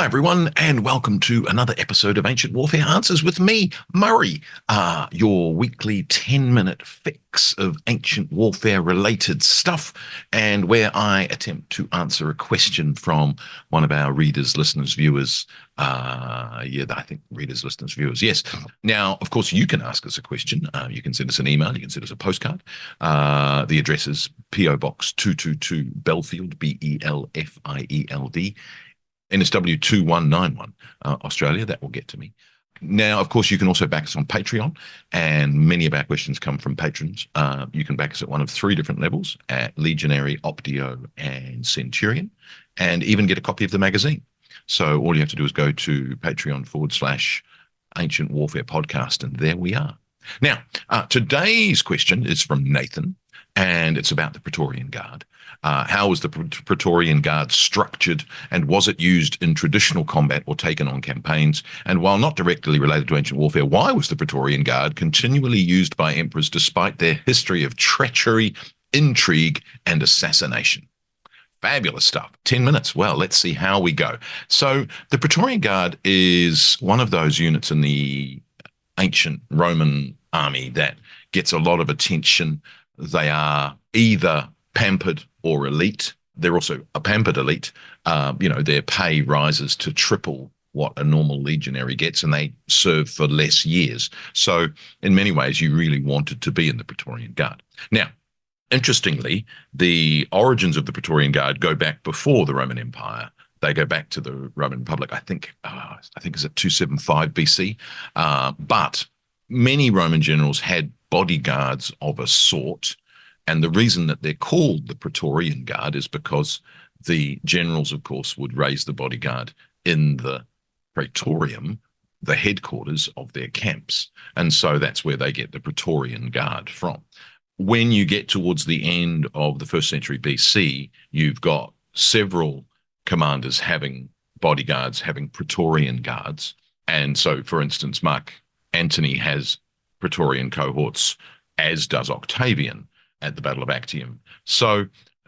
Hi, everyone, and welcome to another episode of Ancient Warfare Answers with me, Murray, your weekly 10-minute fix of ancient warfare-related stuff, and where I attempt to answer a question from one of our readers, listeners, viewers. I think readers, listeners, viewers, yes. Now, of course, you can ask us a question. You can send us an email. You can send us a postcard. The address is P.O. Box 222 Belfield, Belfield, NSW 2191, Australia. That will get to me. Now, of course, you can also back us on Patreon, and many of our questions come from patrons. You can back us at one of three different levels, at Legionary, Optio, and Centurion, and even get a copy of the magazine. So all you have to do is go to Patreon/Ancient Warfare Podcast, and there we are. Now, today's question is from Nathan, and it's about the Praetorian Guard. How was the Praetorian Guard structured, and was it used in traditional combat or taken on campaigns? And while not directly related to ancient warfare, why was the Praetorian Guard continually used by emperors despite their history of treachery, intrigue, and assassination? Fabulous stuff. 10 minutes. Well, let's see how we go. So the Praetorian Guard is one of those units in the ancient Roman army that gets a lot of attention. They are either pampered or elite. They're also a pampered elite. Their pay rises to triple what a normal legionary gets, and they serve for less years. So in many ways, you really wanted to be in the Praetorian Guard. Now, interestingly, the origins of the Praetorian Guard go back before the Roman Empire. They go back to the Roman Republic, I think it's at 275 BC. But many Roman generals had bodyguards of a sort. And the reason that they're called the Praetorian Guard is because the generals, of course, would raise the bodyguard in the Praetorium, the headquarters of their camps. And so that's where they get the Praetorian Guard from. When you get towards the end of the 1st century BC, you've got several commanders having bodyguards, having Praetorian Guards. And so, for instance, Mark Antony has Praetorian cohorts, as does Octavian at the Battle of Actium. So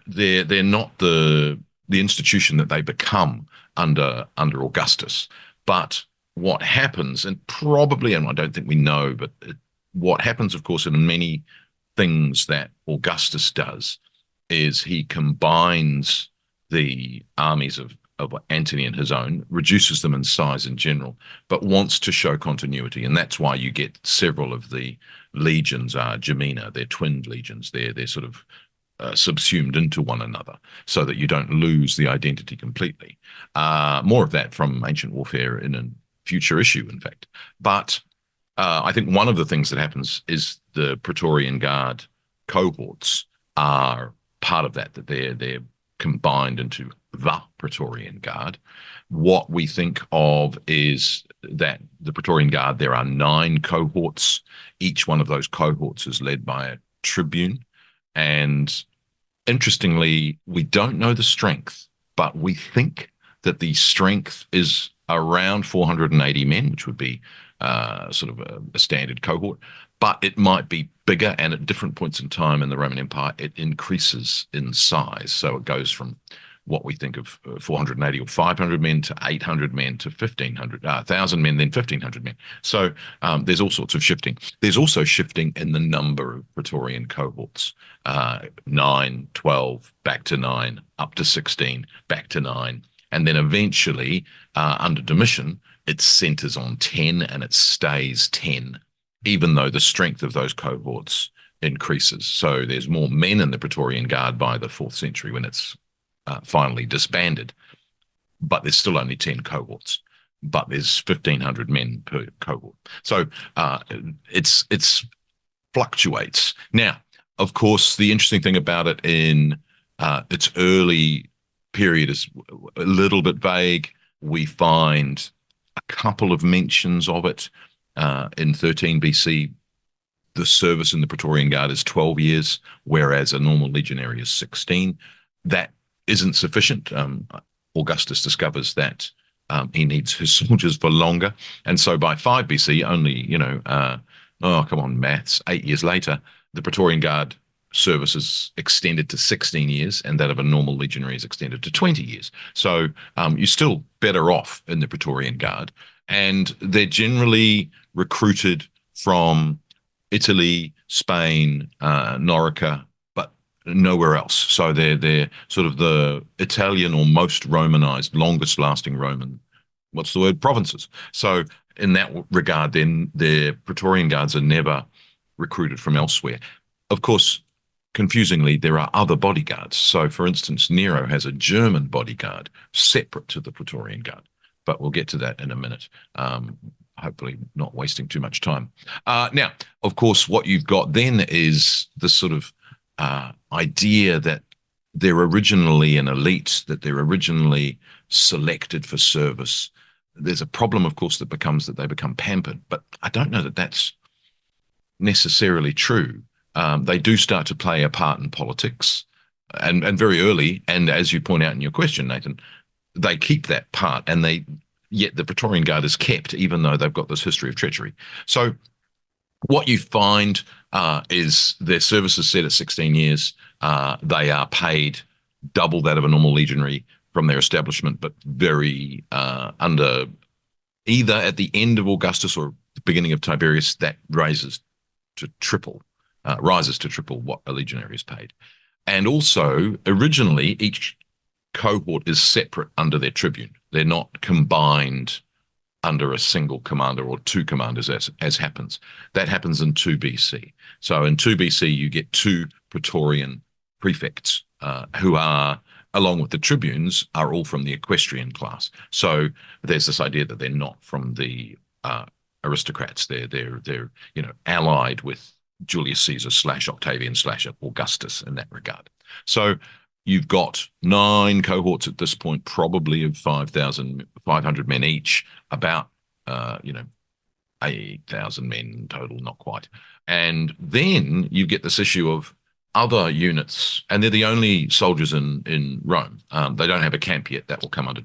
they're not the institution that they become under Augustus. But what happens, and I don't think we know, but what happens, of course, in many things that Augustus does is he combines the armies of Antony and his own, reduces them in size in general, but wants to show continuity. And that's why you get several of the legions are Gemina, they're twinned legions. They're sort of subsumed into one another so that you don't lose the identity completely. More of that from Ancient Warfare in a future issue, in fact. But I think one of the things that happens is the Praetorian Guard cohorts are part of that they're combined into the Praetorian Guard. What we think of is that the Praetorian Guard, there are 9 cohorts. Each one of those cohorts is led by a tribune. And interestingly, we don't know the strength, but we think that the strength is around 480 men, which would be sort of a standard cohort. But it might be bigger, and at different points in time in the Roman Empire, it increases in size. So it goes from what we think of 480 or 500 men to 800 men to 1,500, 1,000 men, then 1,500 men. So there's all sorts of shifting. There's also shifting in the number of Praetorian cohorts, 9, 12, back to 9, up to 16, back to 9. And then eventually, under Domitian, it centers on 10 and it stays 10, even though the strength of those cohorts increases. So there's more men in the Praetorian Guard by the 4th century when it's finally disbanded, but there's still only 10 cohorts, but there's 1,500 men per cohort. So it's fluctuates. Now, of course, the interesting thing about it in its early period is a little bit vague. We find a couple of mentions of it. In 13 BC, the service in the Praetorian Guard is 12 years, whereas a normal legionary is 16. That isn't sufficient. Augustus discovers that he needs his soldiers for longer. And so by 5 BC, only, maths, 8 years later, the Praetorian Guard service is extended to 16 years, and that of a normal legionary is extended to 20 years. So you're still better off in the Praetorian Guard, and they're generally recruited from Italy, Spain, Norica, but nowhere else. So they're sort of the Italian or most Romanized, longest lasting Roman, what's the word, provinces. So in that regard, then their Praetorian Guards are never recruited from elsewhere. Of course, confusingly, there are other bodyguards. So, for instance, Nero has a German bodyguard separate to the Praetorian Guard, but we'll get to that in a minute. Hopefully not wasting too much time. Now, of course, what you've got then is this sort of idea that they're originally an elite, that they're originally selected for service. There's a problem, of course, that becomes that they become pampered, but I don't know that that's necessarily true. They do start to play a part in politics, and very early, and as you point out in your question, Nathan, they keep that part, and yet the Praetorian Guard is kept, even though they've got this history of treachery. So what you find is their service is set at 16 years. They are paid double that of a normal legionary from their establishment, but very under either at the end of Augustus or the beginning of Tiberius, that rises to triple what a legionary is paid. And also, originally, each cohort is separate under their tribune. They're not combined under a single commander or two commanders, as happens. That happens in 2 BC. So in 2 BC, you get 2 Praetorian prefects who are, along with the tribunes, are all from the equestrian class. So there's this idea that they're not from the aristocrats. They're allied with Julius Caesar / Octavian / Augustus in that regard. So you've got 9 cohorts at this point, probably of 500 men each, about 8,000 men total, not quite. And then you get this issue of other units, and they're the only soldiers in Rome. They don't have a camp yet. That will come under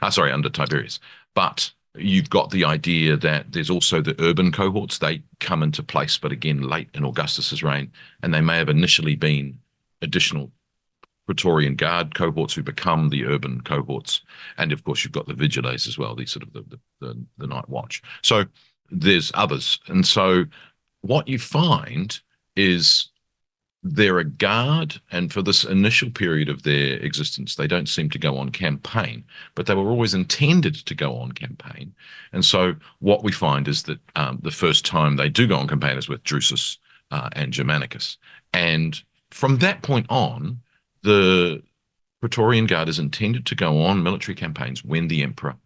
under Tiberius. But you've got the idea that there's also the urban cohorts. They come into place, but again, late in Augustus's reign, and they may have initially been additional Praetorian Guard cohorts who become the urban cohorts. And of course, you've got the vigiles as well, these sort of the night watch. So there's others. And so what you find is they're a guard, and for this initial period of their existence, they don't seem to go on campaign, but they were always intended to go on campaign. And so what we find is that the first time they do go on campaign is with Drusus and Germanicus. And from that point on, the Praetorian Guard is intended to go on military campaigns when the emperor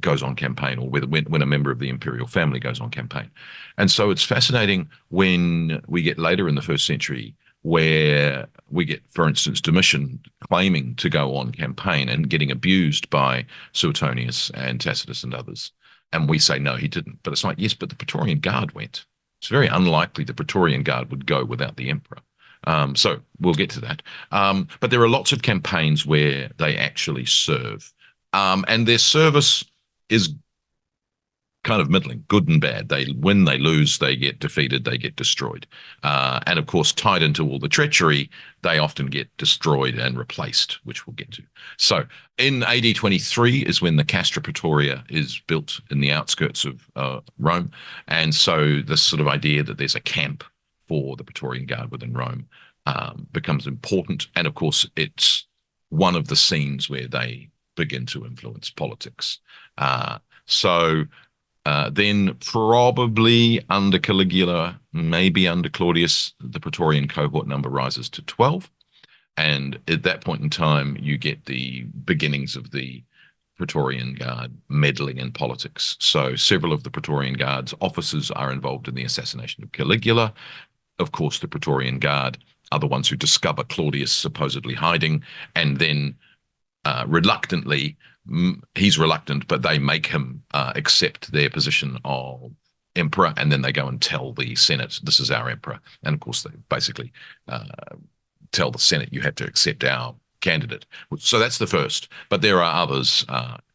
goes on campaign, or when a member of the imperial family goes on campaign. And so it's fascinating when we get later in the 1st century where we get, for instance, Domitian claiming to go on campaign and getting abused by Suetonius and Tacitus and others. And we say, no, he didn't. But it's like, yes, but the Praetorian Guard went. It's very unlikely the Praetorian Guard would go without the emperor. So we'll get to that. But there are lots of campaigns where they actually serve. And their service is kind of middling, good and bad. They win, they lose, they get defeated, they get destroyed. And of course, tied into all the treachery, they often get destroyed and replaced, which we'll get to. So in AD 23 is when the Castra Praetoria is built in the outskirts of Rome. And so this sort of idea that there's a camp for the Praetorian Guard within Rome becomes important. And of course, it's one of the scenes where they begin to influence politics. Then probably under Caligula, maybe under Claudius, the Praetorian cohort number rises to 12. And at that point in time, you get the beginnings of the Praetorian Guard meddling in politics. So several of the Praetorian Guard's officers are involved in the assassination of Caligula. Of course, the Praetorian Guard are the ones who discover Claudius supposedly hiding, and then reluctantly, he's reluctant, but they make him accept their position of emperor, and then they go and tell the Senate, this is our emperor. And of course, they basically tell the Senate, you have to accept our candidate. So that's the first, but there are others,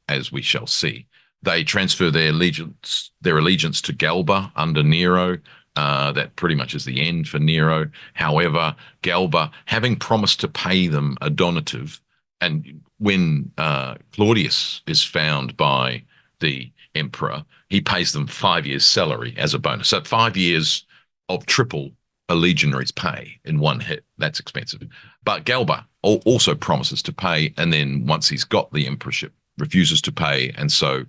as we shall see. They transfer their allegiance to Galba under Nero. That pretty much is the end for Nero. However, Galba, having promised to pay them a donative, and when Claudius is found by the emperor, he pays them 5 years' salary as a bonus. So 5 years of triple a legionary's pay in one hit. That's expensive. But Galba also promises to pay, and then once he's got the emperorship, refuses to pay, and so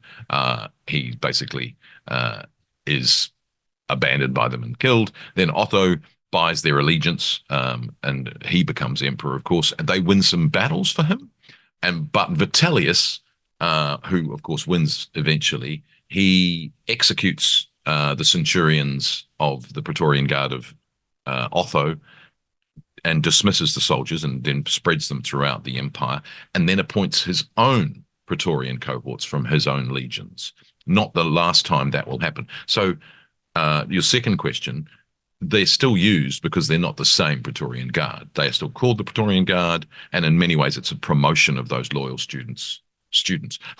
he basically is abandoned by them and killed. Then Otho buys their allegiance, and he becomes emperor, of course. And they win some battles for him, but Vitellius, who of course wins eventually, he executes the centurions of the Praetorian Guard of Otho, and dismisses the soldiers, and then spreads them throughout the empire, and then appoints his own Praetorian cohorts from his own legions. Not the last time that will happen. So your second question, they're still used because they're not the same Praetorian Guard. They are still called the Praetorian Guard, and in many ways it's a promotion of those loyal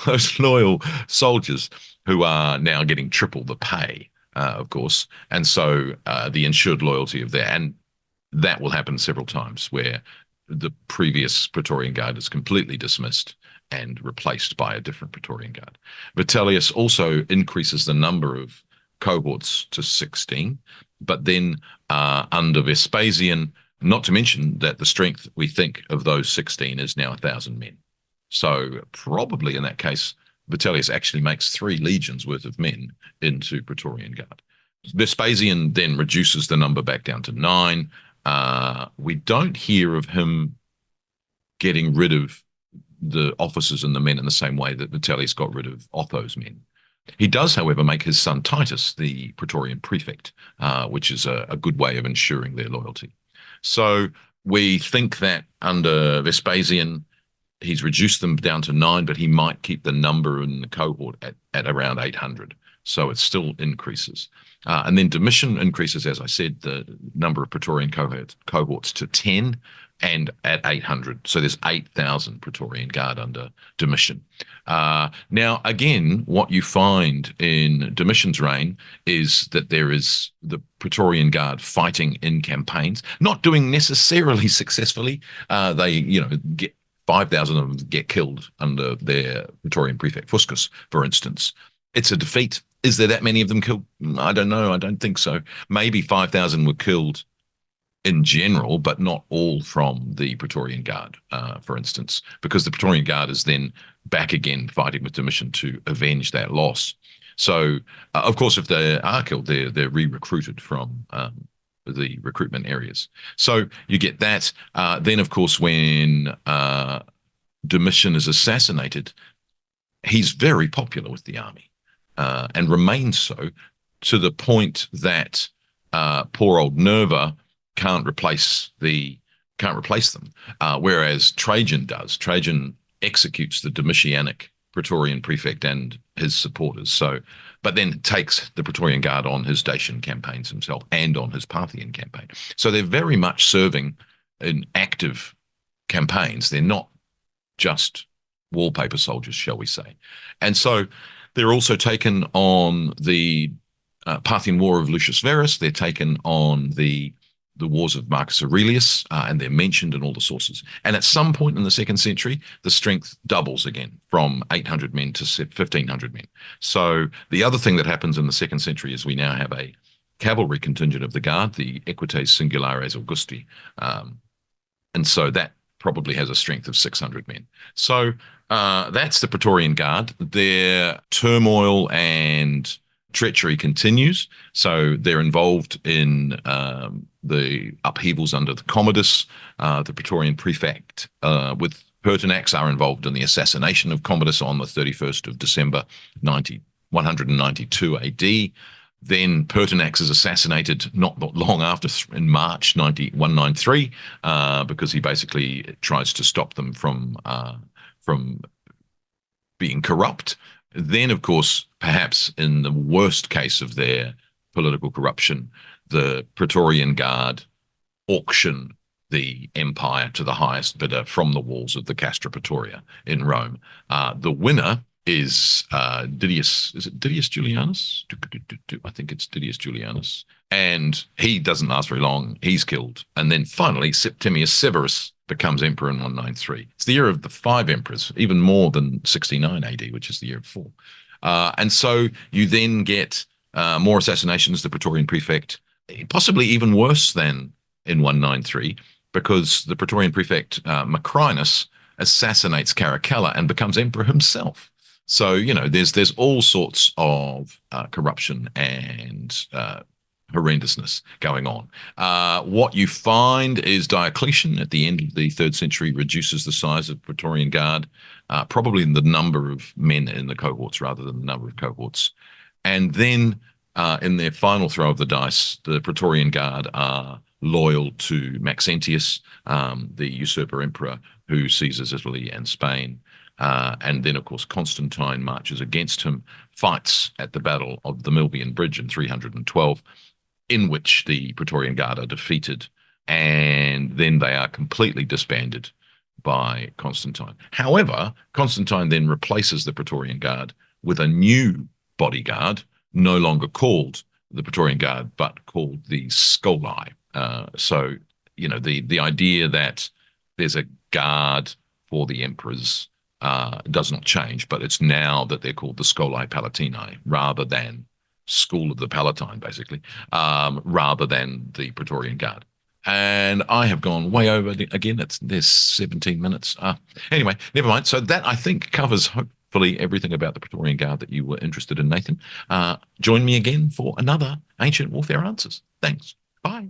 those loyal soldiers who are now getting triple the pay, of course. And so the ensured loyalty of that, and that will happen several times where the previous Praetorian Guard is completely dismissed and replaced by a different Praetorian Guard. Vitellius also increases the number of cohorts to 16, but then under Vespasian, not to mention that the strength, we think, of those 16 is now 1,000 men. So probably in that case, Vitellius actually makes 3 legions worth of men into Praetorian Guard. Vespasian then reduces the number back down to 9. We don't hear of him getting rid of the officers and the men in the same way that Vitellius got rid of Otho's men. He does, however, make his son Titus the Praetorian prefect, which is a good way of ensuring their loyalty. So we think that under Vespasian, he's reduced them down to 9, but he might keep the number in the cohort at around 800. So it still increases. And then Domitian increases, as I said, the number of Praetorian cohorts to 10 and at 800. So there's 8,000 Praetorian Guard under Domitian. Now, again, what you find in Domitian's reign is that there is the Praetorian Guard fighting in campaigns, not doing necessarily successfully. They, get 5,000 of them get killed under their Praetorian prefect Fuscus, for instance. It's a defeat. Is there that many of them killed? I don't know. I don't think so. Maybe 5,000 were killed in general, but not all from the Praetorian Guard, for instance, because the Praetorian Guard is then back again fighting with Domitian to avenge that loss. So, of course, if they are killed, they're re-recruited from the recruitment areas. So you get that. Then, of course, when Domitian is assassinated, he's very popular with the army, and remains so to the point that poor old Nerva can't replace them, whereas Trajan does. Trajan executes the Domitianic Praetorian prefect and his supporters. So, but then takes the Praetorian Guard on his Dacian campaigns himself and on his Parthian campaign. So they're very much serving in active campaigns. They're not just wallpaper soldiers, shall we say. And so they're also taken on the Parthian War of Lucius Verus. They're taken on the wars of Marcus Aurelius, and they're mentioned in all the sources. And at some point in the 2nd century, the strength doubles again from 800 men to 1,500 men. So the other thing that happens in the 2nd century is we now have a cavalry contingent of the Guard, the Equites Singulares Augusti. And so that probably has a strength of 600 men. So that's the Praetorian Guard. Their turmoil and treachery continues. So they're involved in the upheavals under the Commodus. The Praetorian prefect with Pertinax are involved in the assassination of Commodus on the 31st of December 192 AD. Then Pertinax is assassinated not long after, in March 193, because he basically tries to stop them from being corrupt. Then, of course, perhaps in the worst case of their political corruption, the Praetorian Guard auction the empire to the highest bidder from the walls of the Castra Praetoria in Rome. The winner is Didius. Is it Didius Julianus? I think it's Didius Julianus. And he doesn't last very long. He's killed. And then finally, Septimius Severus becomes emperor in 193. It's the year of the 5 emperors, even more than 69 AD, which is the year of 4. And so you then get more assassinations, the Praetorian prefect, possibly even worse than in 193, because the Praetorian prefect, Macrinus, assassinates Caracalla and becomes emperor himself. So, you know, there's all sorts of corruption and horrendousness going on. What you find is Diocletian at the end of the 3rd century reduces the size of the Praetorian Guard, probably in the number of men in the cohorts rather than the number of cohorts. And then in their final throw of the dice, the Praetorian Guard are loyal to Maxentius, the usurper emperor who seizes Italy and Spain. And then, of course, Constantine marches against him, fights at the Battle of the Milvian Bridge in 312, in which the Praetorian Guard are defeated, and then they are completely disbanded by Constantine. However, Constantine then replaces the Praetorian Guard with a new bodyguard, no longer called the Praetorian Guard, but called the Scolae. So, you know, the idea that there's a guard for the emperors does not change, but it's now that they're called the Scolae Palatinae rather than School of the Palatine, basically, rather than the Praetorian Guard. And I have gone way over again. There's 17 minutes. Anyway, never mind. So that, I think, covers hopefully everything about the Praetorian Guard that you were interested in, Nathan. Join me again for another Ancient Warfare Answers. Thanks. Bye.